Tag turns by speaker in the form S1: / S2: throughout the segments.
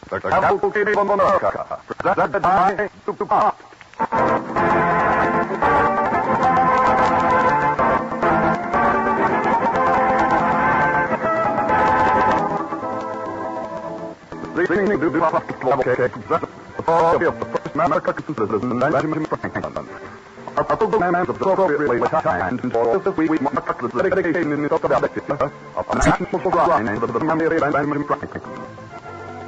S1: The Cavalcade of America, presented by DuPont. Leading DuPont Cavalcade presents the story of the first American citizen, Benjamin Franklin. Our program is appropriately timed for this week marks the dedication in Philadelphia of a national shrine to the memory of Benjamin Franklin.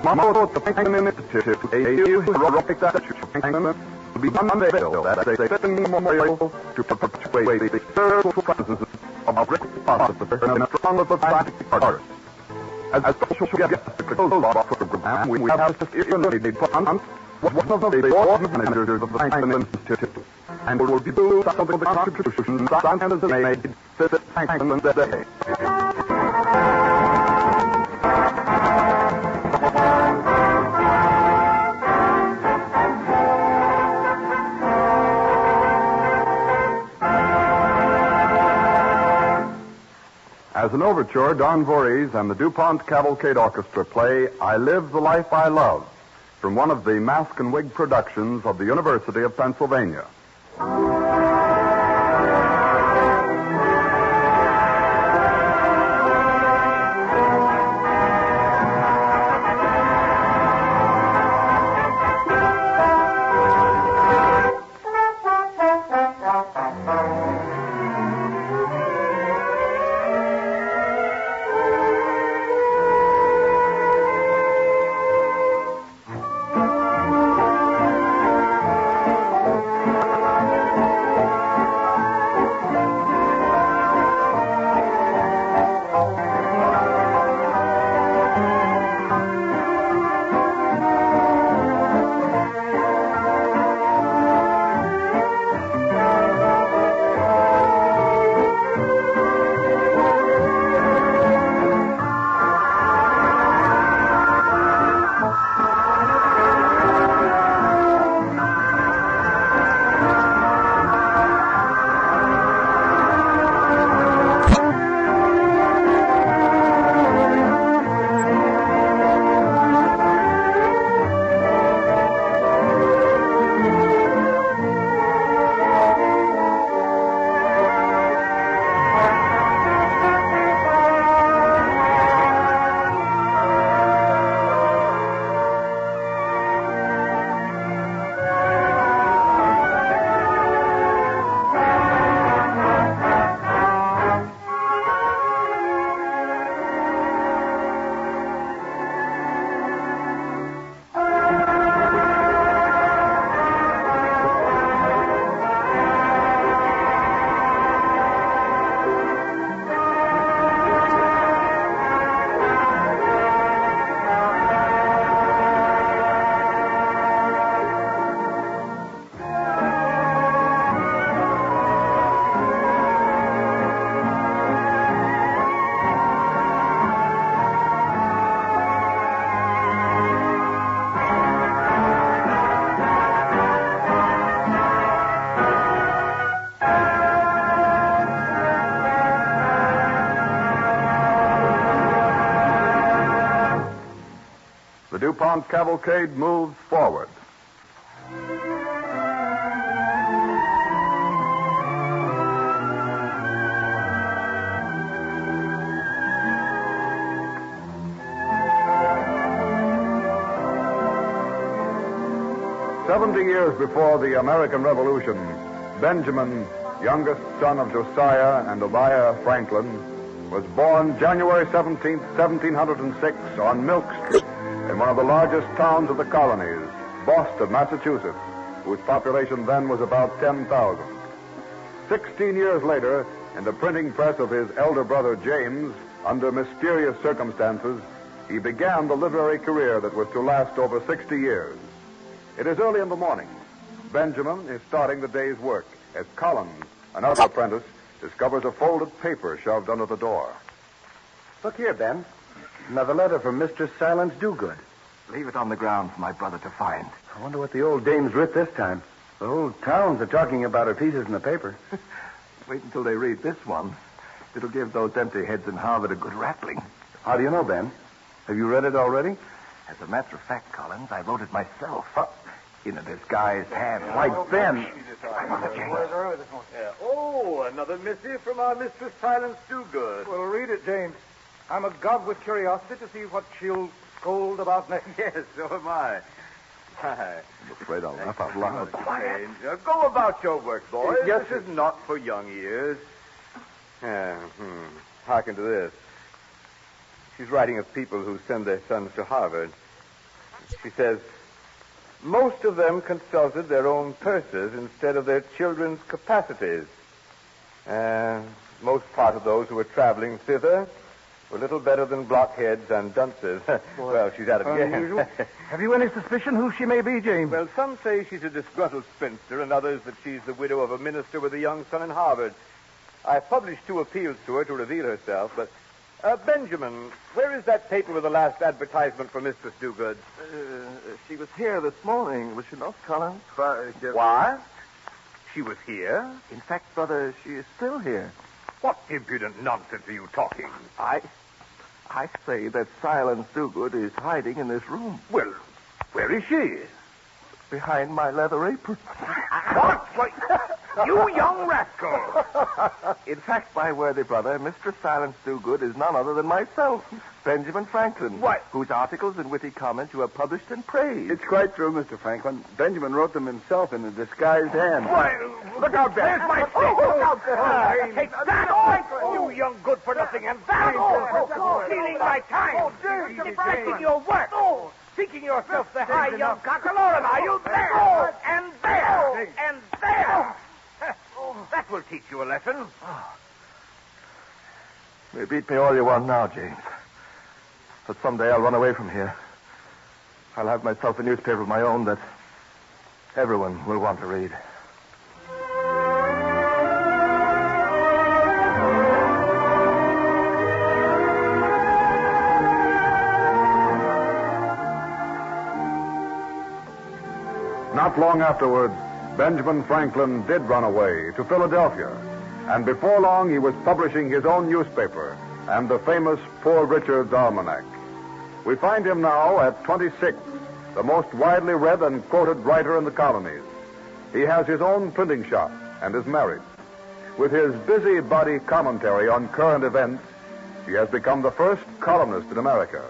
S1: Tomorrow, the Franklin Institute, a new heroic statue of Franklin, will be unveiled as a sitting memorial to perpetuate the spiritual presence of Rick Foster and a strong scientific artist. As special guest at the close of our program, we have Mr. DuPont, one of the board managers of the Franklin Institute, and will review some of the contributions Franklin has made since Franklin's day. As an overture, Don Voorhees and the DuPont Cavalcade Orchestra play I Live the Life I Love from one of the mask and wig productions of the University of Pennsylvania. The DuPont Cavalcade moves forward. "70 years before the American Revolution, Benjamin, youngest son of Josiah and Eliah Franklin, was born January 17, 1706, on Milk Street, in one of the largest towns of the colonies, Boston, Massachusetts, whose population then was about 10,000. 16 years later, in the printing press of his elder brother James, under mysterious circumstances, he began the literary career that was to last over 60 years. It is early in the morning. Benjamin is starting the day's work as Collins, another apprentice, discovers a folded paper shoved under the door.
S2: Look here, Ben. Another letter from Mistress Silence Dogood.
S3: Leave it on the ground for my brother to find.
S2: I wonder what the old dame's writ this time. The whole towns are talking about her pieces in the paper.
S3: Wait until they read this one. It'll give those empty heads in Harvard a good rattling.
S2: How do you know, Ben? Have you read it already?
S3: As a matter of fact, Collins, I wrote it myself. In a disguised hand.
S2: Why, Ben.
S4: Yeah. Oh, another missive from our Mistress Silence Dogood.
S5: Well, read it, James. I'm agog with curiosity to see what she'll scold about next.
S4: Yes, so am I.
S2: I'm afraid I'll laugh out loud.
S4: Strange. Go about your work, boys.
S2: Yes,
S4: This is not for young ears. Hearken to this. She's writing of people who send their sons to Harvard. She says, most of them consulted their own purses instead of their children's capacities. Most part of those who were traveling thither were little better than blockheads and dunces. Well, she's at it again.
S5: Unusual. Have you any suspicion who she may be, James?
S4: Well, some say she's a disgruntled spinster, and others that she's the widow of a minister with a young son in Harvard. I've published 2 appeals to her to reveal herself, but... Benjamin, where is that paper with the last advertisement for Mistress Dogood?
S3: She was here this morning, was she not, Collins?
S4: What? She was here?
S3: In fact, brother, she is still here.
S4: What impudent nonsense are you talking?
S3: I say that Silence Dogood is hiding in this room.
S4: Well, where is she?
S3: Behind my leather apron.
S4: What? Why, you young rascal!
S3: In fact, my worthy brother, Mr. Silence Dogood is none other than myself, Benjamin Franklin.
S4: What?
S3: Whose articles and witty comments you have published and praised.
S2: It's quite true, Mr. Franklin. Benjamin wrote them himself in a disguised hand.
S4: Why, look out there. Where's my stick? Look out there. Take that off, you young good-for-nothing ambassador. Stealing my time. Distracting your work. Thinking yourself the high young cockalorum, are you? There, and there, and there. That will teach you a lesson.
S3: You beat me all you want now, James. But someday I'll run away from here. I'll have myself a newspaper of my own that everyone will want to read.
S1: Not long afterwards, Benjamin Franklin did run away to Philadelphia, and before long he was publishing his own newspaper and the famous Poor Richard's Almanac. We find him now at 26, the most widely read and quoted writer in the colonies. He has his own printing shop and is married. With his busybody commentary on current events, he has become the first columnist in America.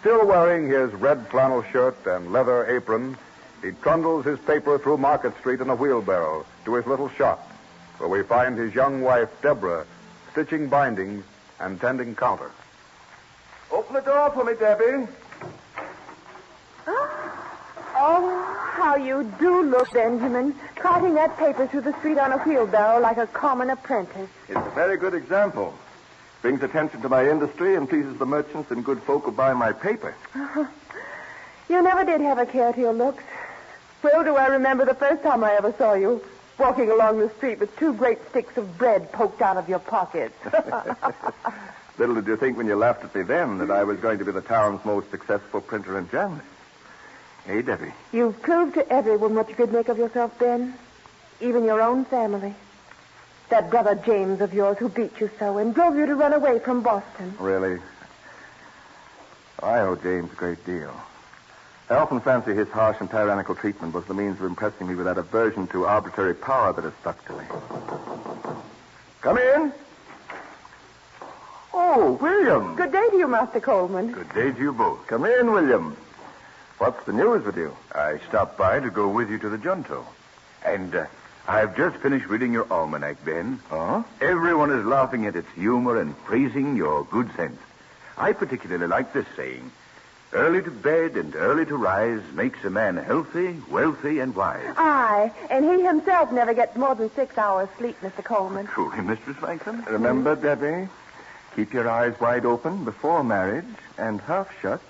S1: Still wearing his red flannel shirt and leather apron, he trundles his paper through Market Street in a wheelbarrow to his little shop, where we find his young wife, Deborah, stitching bindings and tending counter.
S3: Open the door for me, Debbie.
S6: Oh, how you do look, Benjamin, carting that paper through the street on a wheelbarrow like a common apprentice.
S3: It's a very good example. Brings attention to my industry and pleases the merchants and good folk who buy my paper.
S6: You never did have a care to your looks. Well, do I remember the first time I ever saw you, walking along the street with 2 great sticks of bread poked out of your pockets.
S3: Little did you think when you laughed at me then that I was going to be the town's most successful printer and journalist. Hey, Debbie.
S6: You've proved to everyone what you could make of yourself, Ben. Even your own family. That brother James of yours who beat you so and drove you to run away from Boston.
S3: Really? I owe James a great deal. I often fancy his harsh and tyrannical treatment was the means of impressing me with that aversion to arbitrary power that has stuck to me. Come in. Oh, William.
S6: Good day to you, Master Coleman.
S2: Good day to you both.
S3: Come in, William. What's the news with you?
S2: I stopped by to go with you to the Junto. And I've just finished reading your almanac, Ben.
S3: Oh?
S2: Everyone is laughing at its humor and praising your good sense. I particularly like this saying, early to bed and early to rise makes a man healthy, wealthy, and wise.
S6: Aye, and he himself never gets more than 6 hours sleep, Mr. Coleman.
S2: Truly, Mistress Franklin?
S3: Remember, Debbie, keep your eyes wide open before marriage and half shut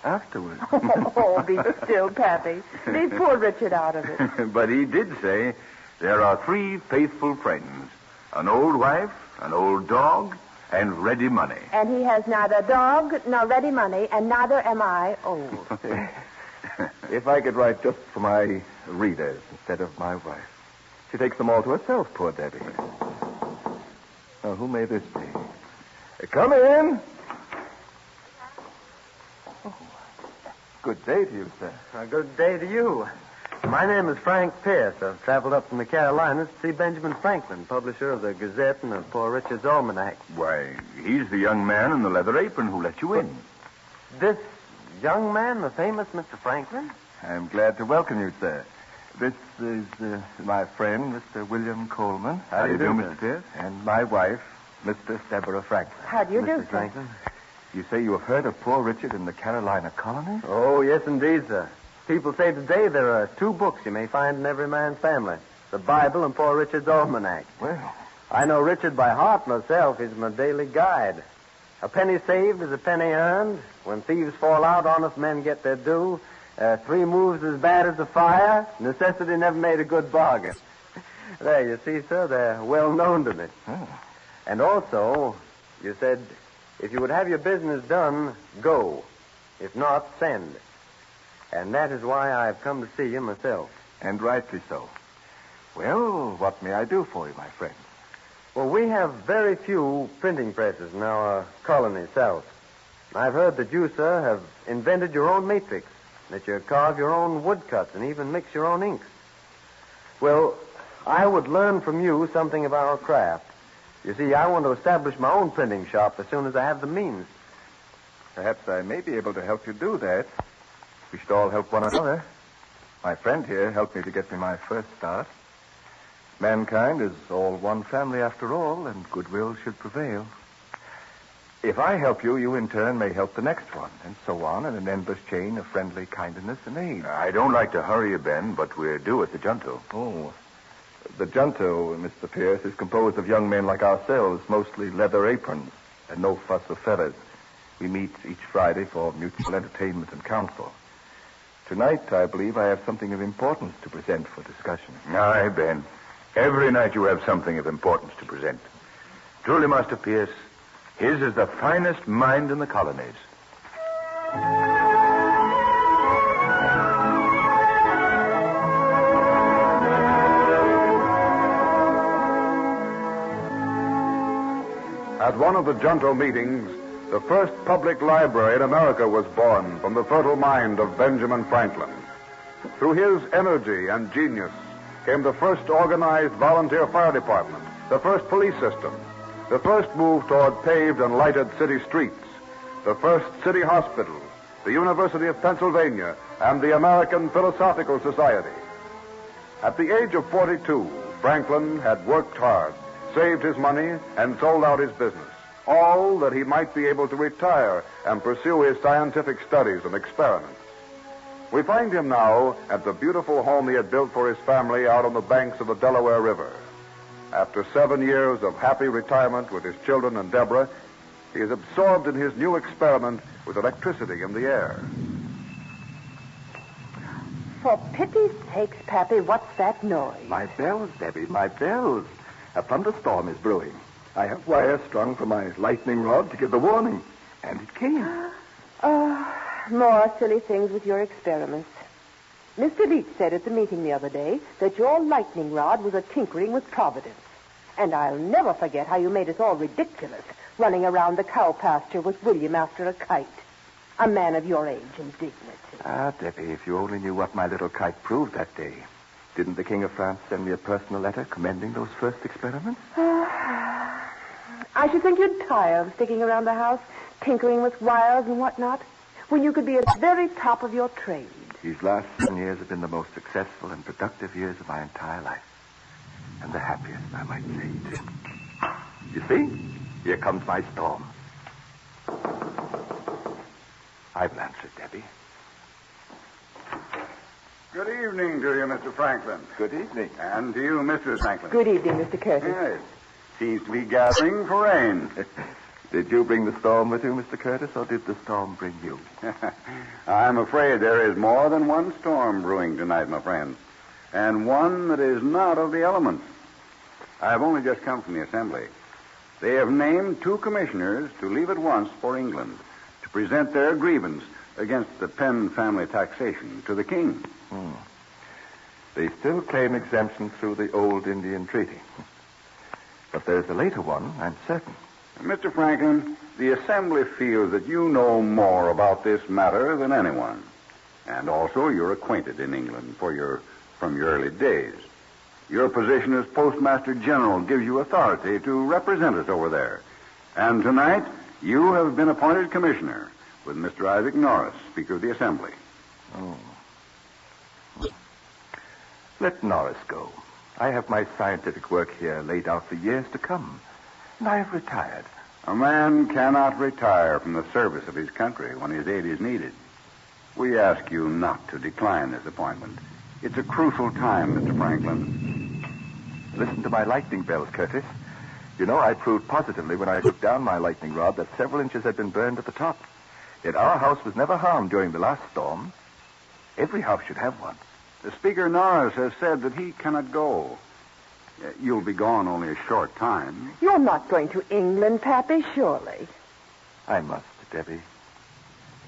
S3: afterwards.
S6: Oh, be still, Pappy. Leave poor Richard out of it.
S2: But he did say there are 3 faithful friends, an old wife, an old dog, and ready money.
S6: And he has neither dog nor ready money, and neither am I old.
S3: If I could write just for my readers instead of my wife. She takes them all to herself, poor Debbie. Now, who may this be? Come in. Oh, Good day to you, sir.
S7: A good day to you. My name is Frank Pierce. I've traveled up from the Carolinas to see Benjamin Franklin, publisher of the Gazette and of Poor Richard's Almanac.
S2: Why, he's the young man in the leather apron who let you in.
S7: This young man, the famous Mr. Franklin?
S3: I'm glad to welcome you, sir. This is my friend, Mr. William Coleman.
S2: How do you do, Mr. Pierce?
S3: And my wife, Mr. Deborah Franklin.
S6: How do you do,
S7: Mrs.
S6: sir?
S7: Franklin?
S3: You say you have heard of Poor Richard in the Carolina colony?
S7: Oh, yes, indeed, sir. People say today there are 2 books you may find in every man's family. The Bible and Poor Richard's Almanac.
S3: Well,
S7: I know Richard by heart myself. He's my daily guide. A penny saved is a penny earned. When thieves fall out, honest men get their due. 3 moves as bad as the fire. Necessity never made a good bargain. There, you see, sir, they're well known to me.
S3: Oh.
S7: And also, you said, if you would have your business done, go. If not, send. And that is why I've come to see you myself.
S3: And rightly so. Well, what may I do for you, my friend?
S7: Well, we have very few printing presses in our colony south. I've heard that you, sir, have invented your own matrix, that you carve your own woodcuts and even mix your own inks. Well, I would learn from you something of our craft. You see, I want to establish my own printing shop as soon as I have the means.
S3: Perhaps I may be able to help you do that. We should all help one another. My friend here helped me to get me my first start. Mankind is all one family after all, and goodwill should prevail. If I help you, you in turn may help the next one, and so on in an endless chain of friendly kindness and aid.
S2: I don't like to hurry you, Ben, but we're due at the junto.
S3: Oh. The junto, Mr. Pierce, is composed of young men like ourselves, mostly leather aprons, and no fuss of feathers. We meet each Friday for mutual entertainment and counsel. Tonight, I believe I have something of importance to present for discussion.
S2: Aye, Ben. Every night you have something of importance to present. Truly, Master Pierce, his is the finest mind in the colonies.
S1: At one of the junto meetings, the first public library in America was born from the fertile mind of Benjamin Franklin. Through his energy and genius came the first organized volunteer fire department, the first police system, the first move toward paved and lighted city streets, the first city hospital, the University of Pennsylvania, and the American Philosophical Society. At the age of 42, Franklin had worked hard, saved his money, and sold out his business, all that he might be able to retire and pursue his scientific studies and experiments. We find him now at the beautiful home he had built for his family out on the banks of the Delaware River. After 7 years of happy retirement with his children and Deborah, he is absorbed in his new experiment with electricity in the air.
S6: For pity's sakes, Pappy, what's that noise?
S3: My bells, Debbie, my bells. A thunderstorm is brewing. I have wires strung from my lightning rod to give the warning. And it came.
S6: More silly things with your experiments. Mr. Leach said at the meeting the other day that your lightning rod was a tinkering with Providence. And I'll never forget how you made us all ridiculous, running around the cow pasture with William after a kite. A man of your age and dignity.
S3: Ah, Debbie, if you only knew what my little kite proved that day. Didn't the King of France send me a personal letter commending those first experiments?
S6: I should think you'd tire of sticking around the house, tinkering with wires and whatnot, when you could be at the very top of your trade.
S3: These last 7 years have been the most successful and productive years of my entire life. And the happiest, I might say, too. You see? Here comes my storm. I've answered, Debbie.
S8: Good evening to you, Mr. Franklin.
S3: Good evening.
S8: And to you, Mrs. Franklin.
S6: Good evening, Mr. Curtis.
S8: Yes. Seems to be gathering for rain.
S3: Did you bring the storm with you, Mr. Curtis, or did the storm bring you?
S8: I'm afraid there is more than one storm brewing tonight, my friend. And one that is not of the elements. I've only just come from the Assembly. They have named 2 commissioners to leave at once for England to present their grievance against the Penn family taxation to the king.
S3: They still claim exemption through the old Indian treaty. But there's a later one, I'm certain.
S8: Mr. Franklin, the Assembly feels that you know more about this matter than anyone. And also, you're acquainted in England from your early days. Your position as Postmaster General gives you authority to represent us over there. And tonight, you have been appointed commissioner with Mr. Isaac Norris, Speaker of the Assembly.
S3: Oh. Let Norris go. I have my scientific work here laid out for years to come, and I have retired.
S8: A man cannot retire from the service of his country when his aid is needed. We ask you not to decline this appointment. It's a crucial time, Mr. Franklin.
S3: Listen to my lightning bells, Curtis. You know, I proved positively when I took down my lightning rod that several inches had been burned at the top. Yet our house was never harmed during the last storm. Every house should have one.
S8: The Speaker Norris has said that he cannot go. You'll be gone only a short time.
S6: You're not going to England, Pappy, surely.
S3: I must, Debbie.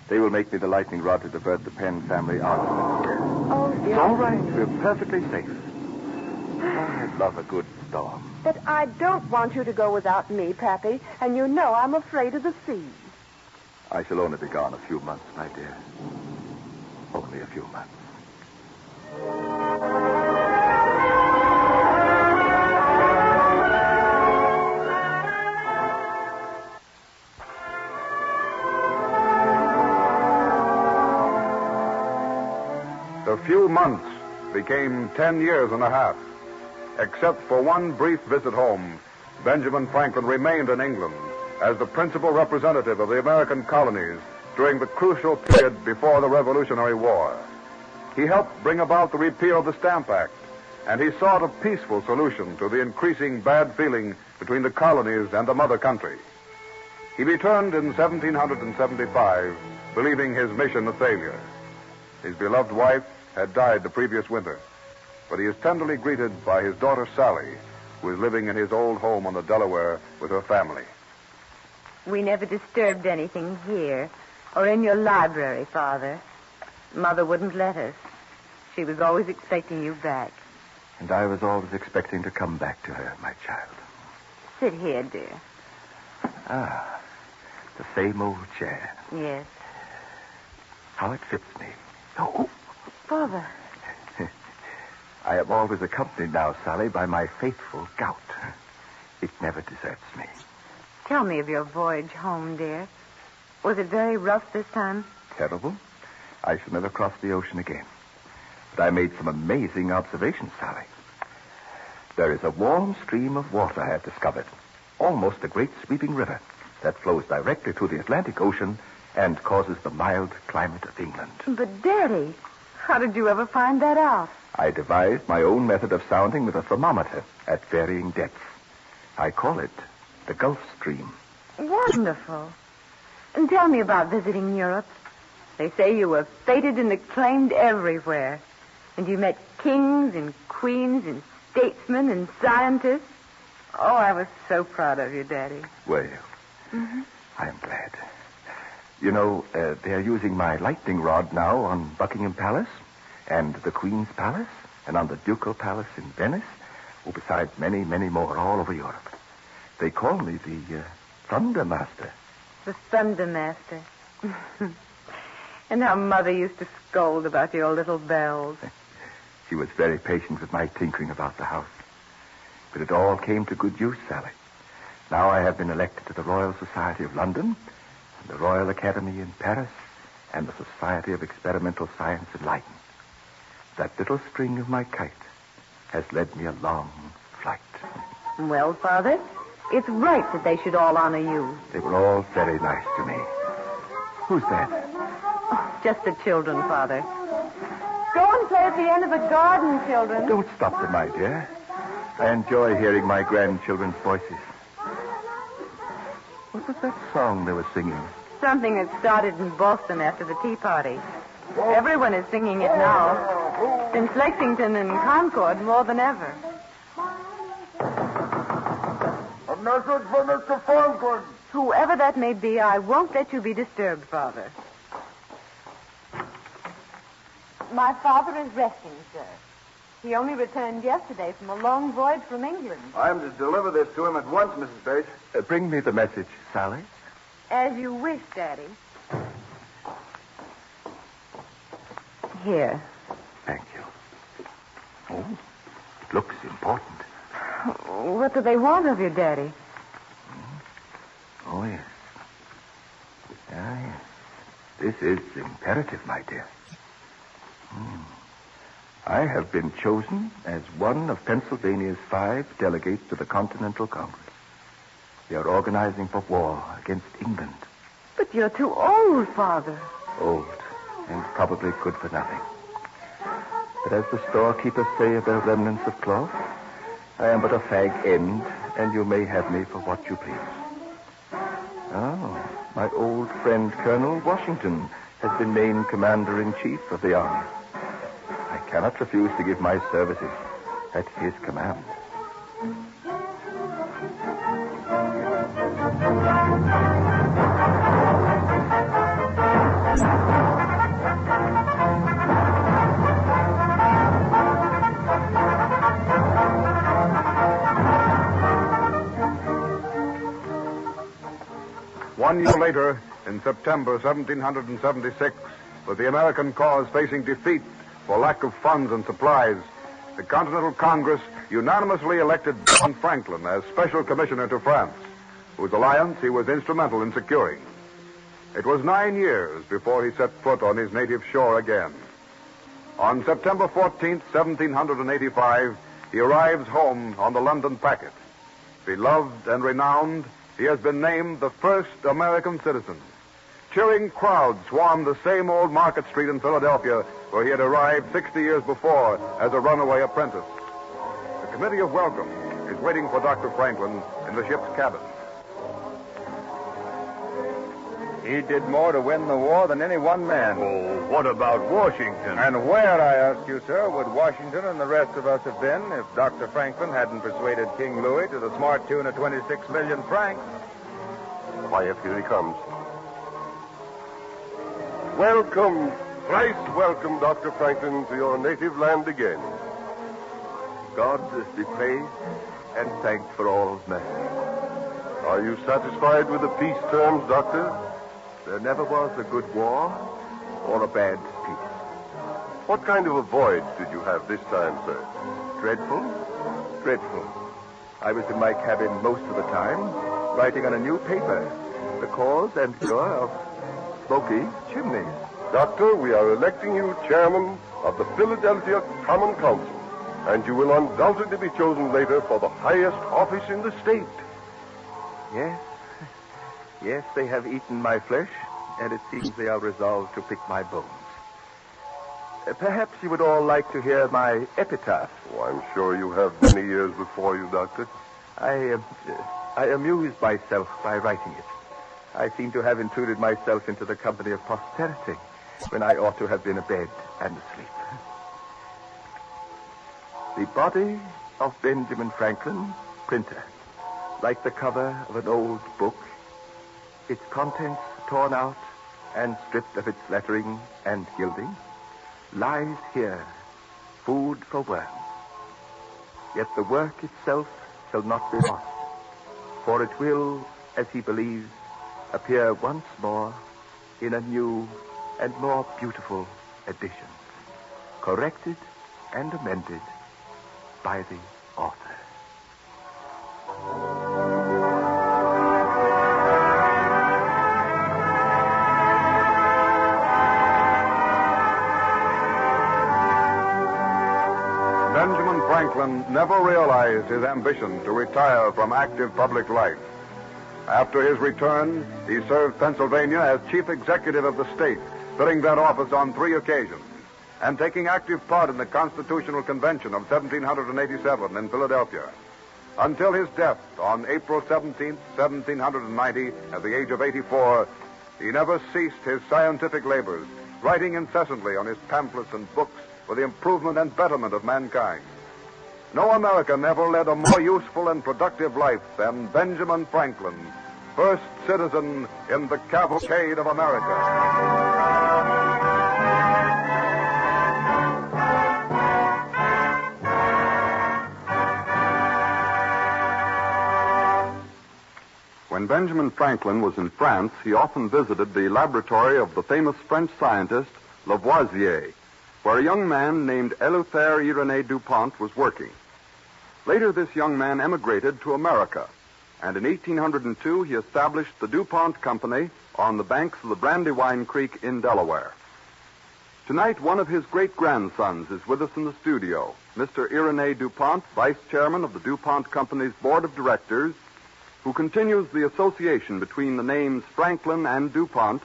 S3: They will make me the lightning rod to divert the Penn family argument.
S6: Oh, dear.
S3: It's all right. We're perfectly safe. Oh, I love a good storm.
S6: But I don't want you to go without me, Pappy, and you know I'm afraid of the sea.
S3: I shall only be gone a few months, my dear. Only a few months.
S1: The few months became 10 years and a half. Except for one brief visit home, Benjamin Franklin remained in England as the principal representative of the American colonies during the crucial period before the Revolutionary War. He helped bring about the repeal of the Stamp Act, and he sought a peaceful solution to the increasing bad feeling between the colonies and the mother country. He returned in 1775, believing his mission a failure. His beloved wife had died the previous winter, but he is tenderly greeted by his daughter Sally, who is living in his old home on the Delaware with her family.
S9: We never disturbed anything here or in your library, Father. Mother wouldn't let us. She was always expecting you back.
S3: And I was always expecting to come back to her, my child.
S9: Sit here, dear.
S3: Ah, the same old chair.
S9: Yes.
S3: How it fits me. Oh,
S9: Father.
S3: I am always accompanied now, Sally, by my faithful gout. It never deserts me.
S9: Tell me of your voyage home, dear. Was it very rough this time?
S3: Terrible. I shall never cross the ocean again. But I made some amazing observations, Sally. There is a warm stream of water I have discovered, almost a great sweeping river that flows directly to the Atlantic Ocean and causes the mild climate of England.
S9: But, Daddy, how did you ever find that out?
S3: I devised my own method of sounding with a thermometer at varying depths. I call it the Gulf Stream.
S9: Wonderful. And tell me about visiting Europe. They say you were feted and acclaimed everywhere. And you met kings and queens and statesmen and scientists. Oh, I was so proud of you, Daddy.
S3: Were you? Mm-hmm. I'm glad. You know, they're using my lightning rod now on Buckingham Palace and the Queen's Palace and on the Ducal Palace in Venice, besides many, many more all over Europe. They call me the Thunder Master.
S9: The Thunder Master. And how Mother used to scold about your little bells.
S3: She was very patient with my tinkering about the house. But it all came to good use, Sally. Now I have been elected to the Royal Society of London, and the Royal Academy in Paris, and the Society of Experimental Science in Leiden. That little string of my kite has led me a long flight.
S9: Well, Father, it's right that they should all honor you.
S3: They were all very nice to me. Who's that?
S9: Oh, just the children, Father.
S6: Go and play at the end of the garden, children.
S3: Don't stop them, my dear. I enjoy hearing my grandchildren's voices. What was that song they were singing?
S9: Something that started in Boston after the Tea Party. Everyone is singing it now. Since Lexington and Concord more than ever.
S1: A message for Mr. Franklin.
S9: Whoever that may be, I won't let you be disturbed, Father.
S6: My father is resting, sir. He only returned yesterday from a long voyage from England.
S3: I'm to deliver this to him at once, Mrs. Bates. Bring me the message, Sally.
S9: As you wish, Daddy. Here.
S2: Thank you. Oh, it looks important.
S9: What do they want of you, Daddy?
S2: Oh, yes. Ah, yes. This is imperative, my dear. I have been chosen as one of Pennsylvania's 5 delegates to the Continental Congress. They are organizing for war against England.
S9: But you're too old, Father.
S2: Old and probably good for nothing. But as the storekeepers say of their remnants of cloth, I am but a fag end, and you may have me for what you please. Oh, my old friend Colonel Washington has been named Commander-in-Chief of the Army. I cannot refuse to give my services at his command.
S1: One year later, in September 1776, with the American cause facing defeat for lack of funds and supplies, the Continental Congress unanimously elected John Franklin as Special Commissioner to France, whose alliance he was instrumental in securing. It was 9 years before he set foot on his native shore again. On September 14th, 1785, he arrives home on the London packet. Beloved and renowned, he has been named the first American citizen. Cheering crowds swarmed the same old Market Street in Philadelphia where he had arrived 60 years before as a runaway apprentice. The committee of welcome is waiting for Dr. Franklin in the ship's cabin.
S8: He did more to win the war than any one man.
S2: Oh, what about Washington?
S8: And where, I ask you, sir, would Washington and the rest of us have been if Dr. Franklin hadn't persuaded King Louis to the smart tune of 26 million francs?
S10: Quiet, here he comes. Welcome, thrice welcome, Dr. Franklin, to your native land again.
S2: God be praised and thanked for all mercy.
S10: Are you satisfied with the peace terms, Doctor?
S2: There never was a good war or a bad peace.
S10: What kind of a voyage did you have this time, sir?
S2: Dreadful? Dreadful. I was in my cabin most of the time, writing on a new paper, the cause and cure of smoky chimneys.
S10: Doctor, we are electing you chairman of the Philadelphia Common Council, and you will undoubtedly be chosen later for the highest office in the state.
S2: Yes. Yes, they have eaten my flesh, and it seems they are resolved to pick my bones. Perhaps you would all like to hear my epitaph.
S10: Oh, I'm sure you have many years before you, Doctor.
S2: I amused myself by writing it. I seem to have intruded myself into the company of posterity when I ought to have been abed and asleep. The body of Benjamin Franklin, printer, like the cover of an old book, its contents torn out and stripped of its lettering and gilding, lies here, food for worms. Yet the work itself shall not be lost, for it will, as he believes, appear once more in a new and more beautiful edition, corrected and amended by the author.
S1: Benjamin Franklin never realized his ambition to retire from active public life. After his return, he served Pennsylvania as chief executive of the state, filling that office on 3 occasions, and taking active part in the Constitutional Convention of 1787 in Philadelphia. Until his death on April 17, 1790, at the age of 84, he never ceased his scientific labors, writing incessantly on his pamphlets and books for the improvement and betterment of mankind. No American ever led a more useful and productive life than Benjamin Franklin, first citizen in the Cavalcade of America. When Benjamin Franklin was in France, he often visited the laboratory of the famous French scientist Lavoisier.
S11: where a young man named Eleuthère Irénée DuPont was working. Later, this young man emigrated to America, and in 1802 he established the DuPont Company on the banks of the Brandywine Creek in Delaware. Tonight, one of his great-grandsons is with us in the studio, Mr. Irénée DuPont, vice chairman of the DuPont Company's board of directors, who continues the association between the names Franklin and DuPont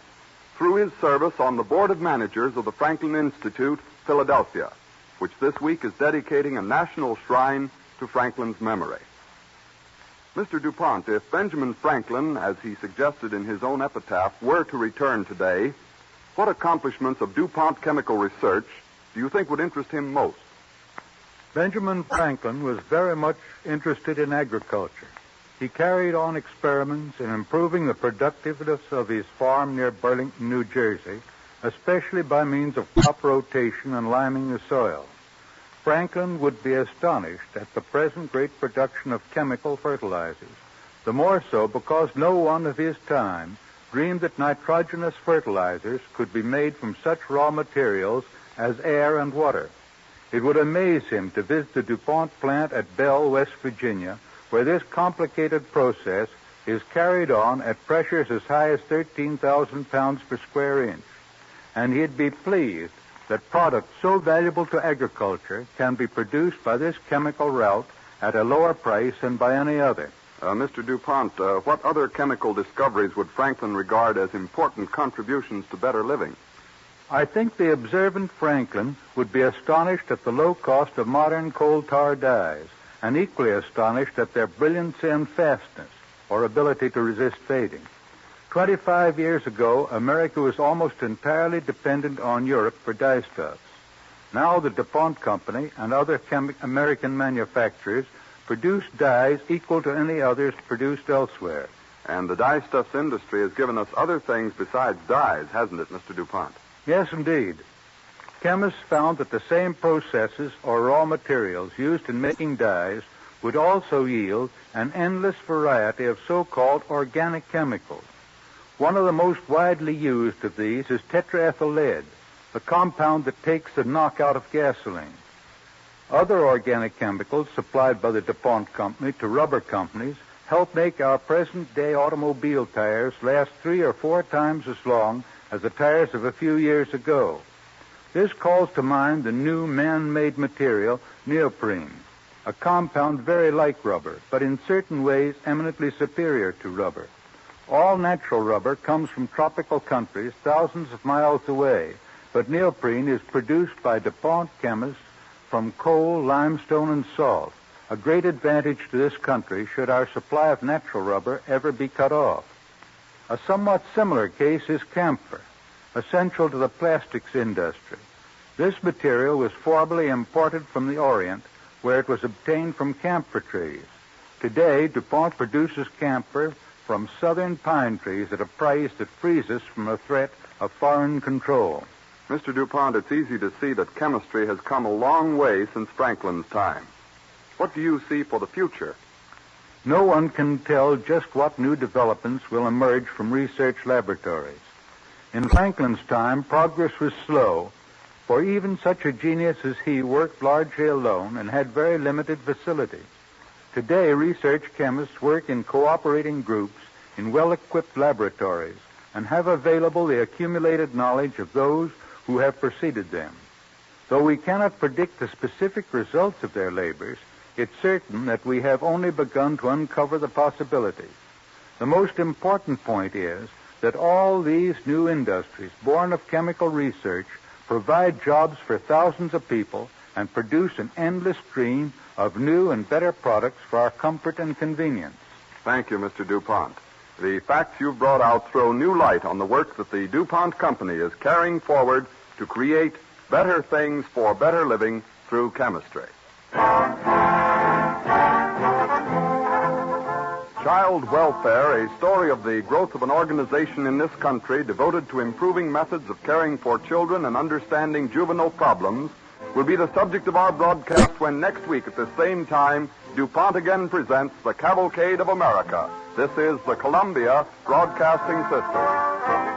S11: through his service on the board of managers of the Franklin Institute, Philadelphia, which this week is dedicating a national shrine to Franklin's memory. Mr. DuPont, if Benjamin Franklin, as he suggested in his own epitaph, were to return today, what accomplishments of DuPont chemical research do you think would interest him most?
S12: Benjamin Franklin was very much interested in agriculture. He carried on experiments in improving the productiveness of his farm near Burlington, New Jersey, especially by means of crop rotation and liming the soil. Franklin would be astonished at the present great production of chemical fertilizers, the more so because no one of his time dreamed that nitrogenous fertilizers could be made from such raw materials as air and water. It would amaze him to visit the DuPont plant at Bell, West Virginia, where this complicated process is carried on at pressures as high as 13,000 pounds per square inch. And he'd be pleased that products so valuable to agriculture can be produced by this chemical route at a lower price than by any other.
S11: Mr. DuPont, what other chemical discoveries would Franklin regard as important contributions to better living?
S12: I think the observant Franklin would be astonished at the low cost of modern coal tar dyes, and equally astonished at their brilliancy and fastness, or ability to resist fading. 25 years ago, America was almost entirely dependent on Europe for dyestuffs. Now the DuPont Company and other American manufacturers produce dyes equal to any others produced elsewhere.
S11: And the dyestuffs industry has given us other things besides dyes, hasn't it, Mr. DuPont?
S12: Yes, indeed. Chemists found that the same processes or raw materials used in making dyes would also yield an endless variety of so-called organic chemicals. One of the most widely used of these is tetraethyl lead, the compound that takes the knockout of gasoline. Other organic chemicals supplied by the DuPont Company to rubber companies help make our present-day automobile tires last 3 or 4 times as long as the tires of a few years ago. This calls to mind the new man-made material, neoprene, a compound very like rubber, but in certain ways eminently superior to rubber. All natural rubber comes from tropical countries thousands of miles away, but neoprene is produced by DuPont chemists from coal, limestone, and salt, a great advantage to this country should our supply of natural rubber ever be cut off. A somewhat similar case is camphor, essential to the plastics industry. This material was formerly imported from the Orient, where it was obtained from camphor trees. Today, DuPont produces camphor from southern pine trees at a price that frees us from the threat of foreign control.
S11: Mr. DuPont, it's easy to see that chemistry has come a long way since Franklin's time. What do you see for the future?
S12: No one can tell just what new developments will emerge from research laboratories. In Franklin's time, progress was slow, for even such a genius as he worked largely alone and had very limited facilities. Today, research chemists work in cooperating groups in well-equipped laboratories and have available the accumulated knowledge of those who have preceded them. Though we cannot predict the specific results of their labors, it's certain that we have only begun to uncover the possibilities. The most important point is that all these new industries, born of chemical research, provide jobs for thousands of people and produce an endless stream of new and better products for our comfort and convenience.
S11: Thank you, Mr. DuPont. The facts you've brought out throw new light on the work that the DuPont Company is carrying forward to create better things for better living through chemistry. Child Welfare, a story of the growth of an organization in this country devoted to improving methods of caring for children and understanding juvenile problems, will be the subject of our broadcast when next week at the same time, DuPont again presents the Cavalcade of America. This is the Columbia Broadcasting System.